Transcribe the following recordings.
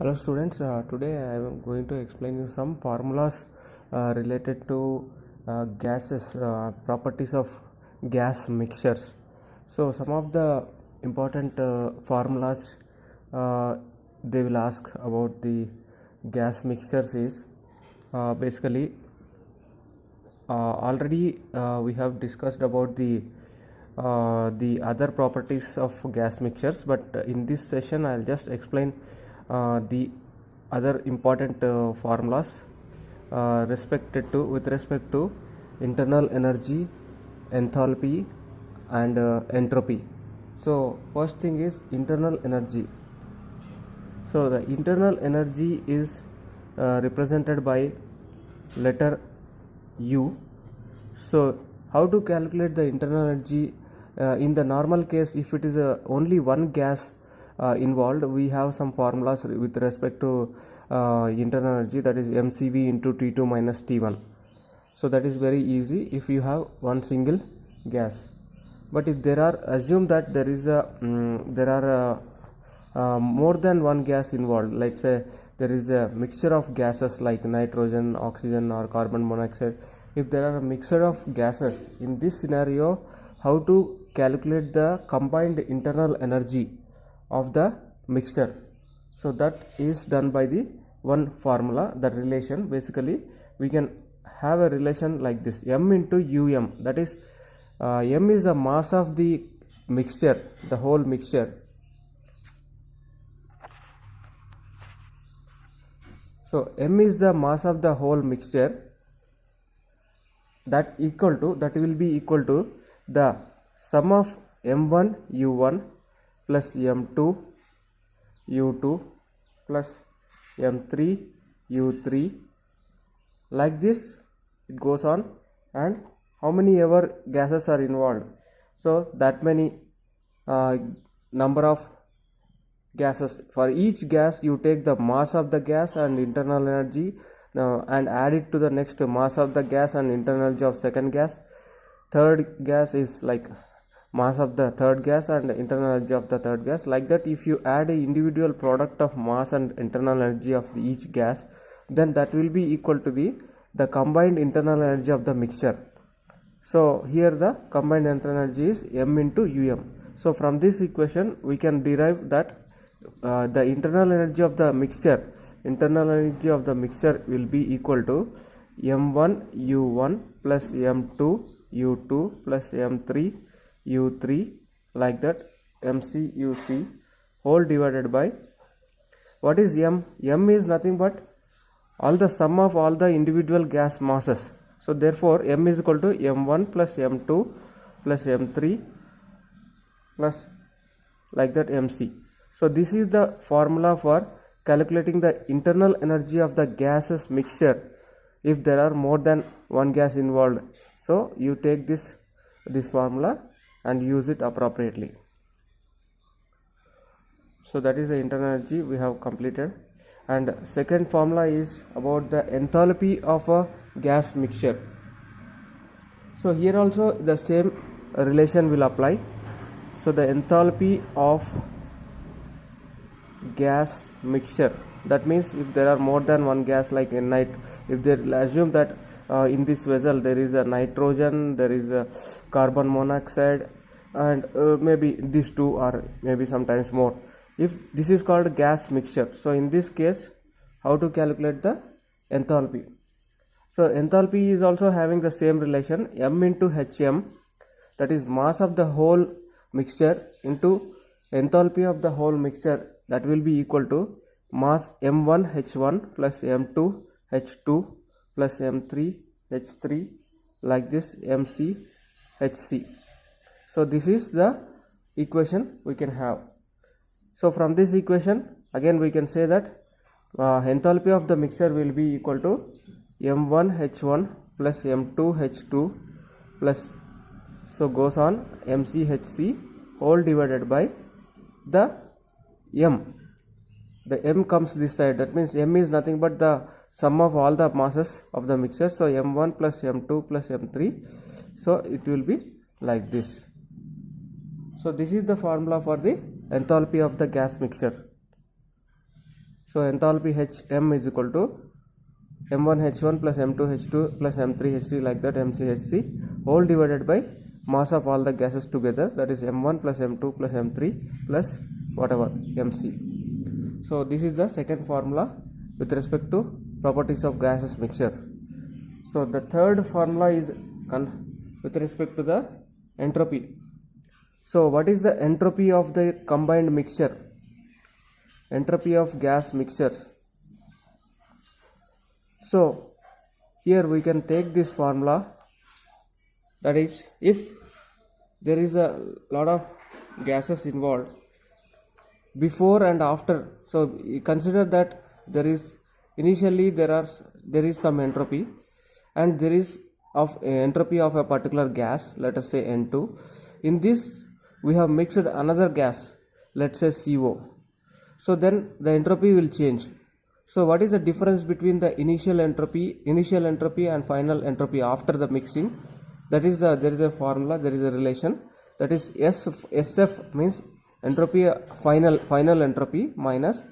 Hello students, today I am going to explain you some formulas related to gases, properties of gas mixtures. So some of the important formulas they will ask about the gas mixtures is basically already we have discussed about the other properties of gas mixtures, but in this session I'll just explain the other important formulas with respect to internal energy, enthalpy, and entropy. So first thing is internal energy. So the internal energy is represented by letter U. So how to calculate the internal energy? In the normal case, if it is only one gas involved, we have some formulas with respect to internal energy, that is mcv into T2 minus T1. So that is very easy if you have one single gas. But if there are, assume that there is more than one gas involved, let's say there is a mixture of gases like nitrogen, oxygen, or carbon monoxide. If there are a mixture of gases, in this scenario, how to calculate the combined internal energy of the mixture? So that is done by the one formula, that relation. Basically we can have a relation like this: m into um, that is m is the mass of the mixture, the whole mixture. So m is the mass of the whole mixture, that will be equal to the sum of m1 u1 plus m2 u2 plus m3 u3, like this it goes on. And how many ever gases are involved, so that many number of gases. For each gas you take the mass of the gas and internal energy and add it to the next mass of the gas and internal energy of second gas. Third gas is like mass of the third gas and internal energy of the third gas. Like that, if you add a individual product of mass and internal energy of each gas, then that will be equal to the combined internal energy of the mixture. So here the combined internal energy is m into um. So from this equation we can derive that the internal energy of the mixture will be equal to m1 u1 plus m2 u2 plus m3 u3, like that, mc uc whole divided by, what is m? M is nothing but all the sum of all the individual gas masses. So therefore m is equal to m1 plus m2 plus m3 plus, like that, mc. So this is the formula for calculating the internal energy of the gases mixture if there are more than one gas involved. So you take this formula and use it appropriately. So that is the internal energy we have completed. And second formula is about the enthalpy of a gas mixture. So here also the same relation will apply. So the enthalpy of gas mixture, that means if there are more than one gas, like if they assume that in this vessel there is a nitrogen, there is a carbon monoxide, and maybe these two, or maybe sometimes more. If this is called gas mixture, so in this case how to calculate the enthalpy? So enthalpy is also having the same relation, m into hm, that is mass of the whole mixture into enthalpy of the whole mixture, that will be equal to mass m1 h1 plus m2 h2 plus m3 h3, like this, mc hc. So this is the equation we can have. So from this equation again we can say that enthalpy of the mixture will be equal to m1 h1 plus m2 h2 plus, so goes on, mc hc whole divided by the m. The m comes this side, that means m is nothing but the sum of all the masses of the mixture. So m1 plus m2 plus m3, so it will be like this. So this is the formula for the enthalpy of the gas mixture. So enthalpy Hm is equal to m1h1 plus m2h2 plus m3h3 like that mchc whole divided by mass of all the gases together, that is m1 plus m2 plus m3 plus whatever mc. So this is the second formula with respect to properties of gaseous mixture. So the third formula is with respect to the entropy. So what is the entropy of the combined mixture? Entropy of gas mixtures. So here we can take this formula, that is, if there is a lot of gases involved before and after, so consider that there is initially there is some entropy, and there is of entropy of a particular gas, let us say N2. In this we have mixed another gas, let's say CO. So then the entropy will change. So what is the difference between the initial entropy and final entropy after the mixing? That is there is a formula, there is a relation, that is SF means entropy, final entropy minus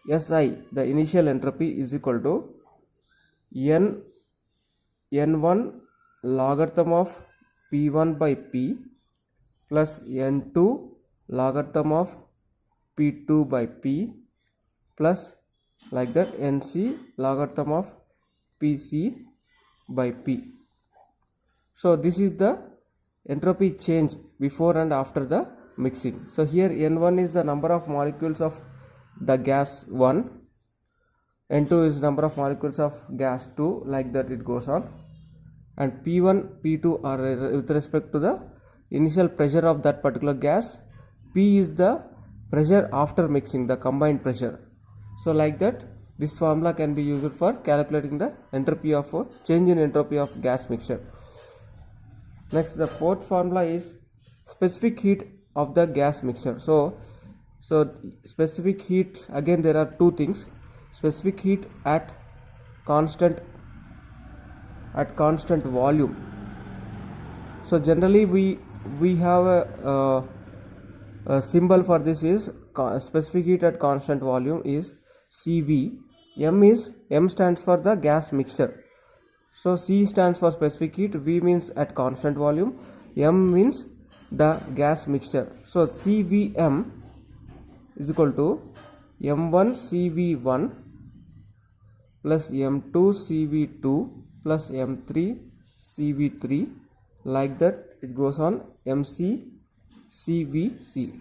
SI, the initial entropy, is equal to N1 logarithm of P1 by P plus N2 logarithm of P2 by P plus like that NC logarithm of PC by P. So this is the entropy change before and after the mixing. So here N1 is the number of molecules of the gas 1, N2 is number of molecules of gas 2, like that it goes on, and P1, P2 are with respect to the initial pressure of that particular gas. P is the pressure after mixing, the combined pressure. So like that this formula can be used for calculating the entropy of change in entropy of gas mixture. Next, the fourth formula is specific heat of the gas mixture. So specific heat, again there are two things: specific heat at constant volume. So generally we have a symbol for this is specific heat at constant volume is CV. M stands for the gas mixture. So C stands for specific heat, V means at constant volume, M means the gas mixture. So CVM is equal to M1 CV1 plus M2 CV2 plus M3 CV3, like that it goes on, MC CVC,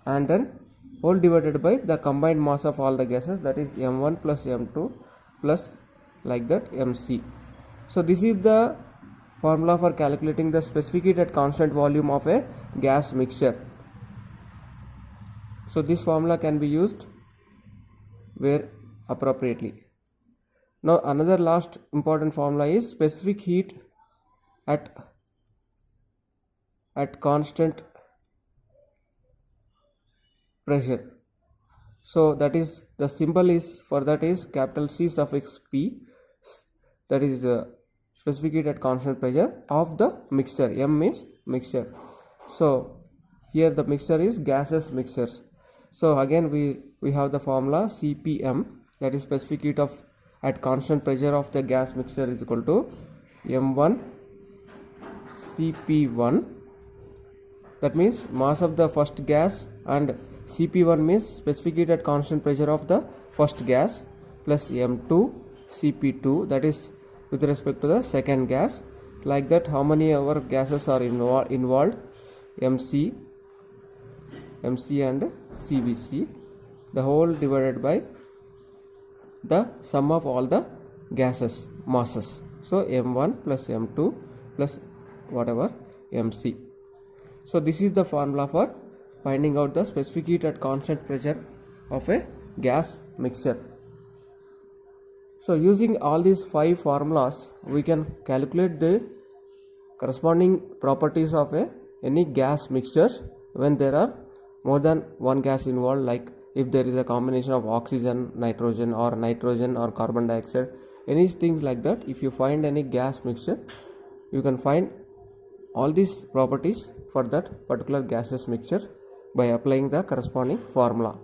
and then whole divided by the combined mass of all the gases, that is M1 plus M2 plus like that MC. So this is the formula for calculating the specific heat at constant volume of a gas mixture. So this formula can be used where appropriately. Now another last important formula is specific heat at constant pressure. So that is, the symbol is for that is capital C suffix P, that is specific heat at constant pressure of the mixture. M means mixture. So here the mixture is gaseous mixtures. So again we have the formula CPM, that is specific heat of at constant pressure of the gas mixture, is equal to M1 CP1, that means mass of the first gas, and CP1 means specific heat at constant pressure of the first gas, plus M2 CP2, that is with respect to the second gas, like that how many other gases are involved, MC and CVC, the whole divided by the sum of all the gases masses. So M1 plus M2 plus whatever MC. So this is the formula for finding out the specific heat at constant pressure of a gas mixture. So using all these 5 formulas, we can calculate the corresponding properties of any gas mixtures when there are more than one gas involved, like if there is a combination of oxygen, nitrogen or carbon dioxide, any things like that. If you find any gas mixture, you can find all these properties for that particular gaseous mixture by applying the corresponding formula.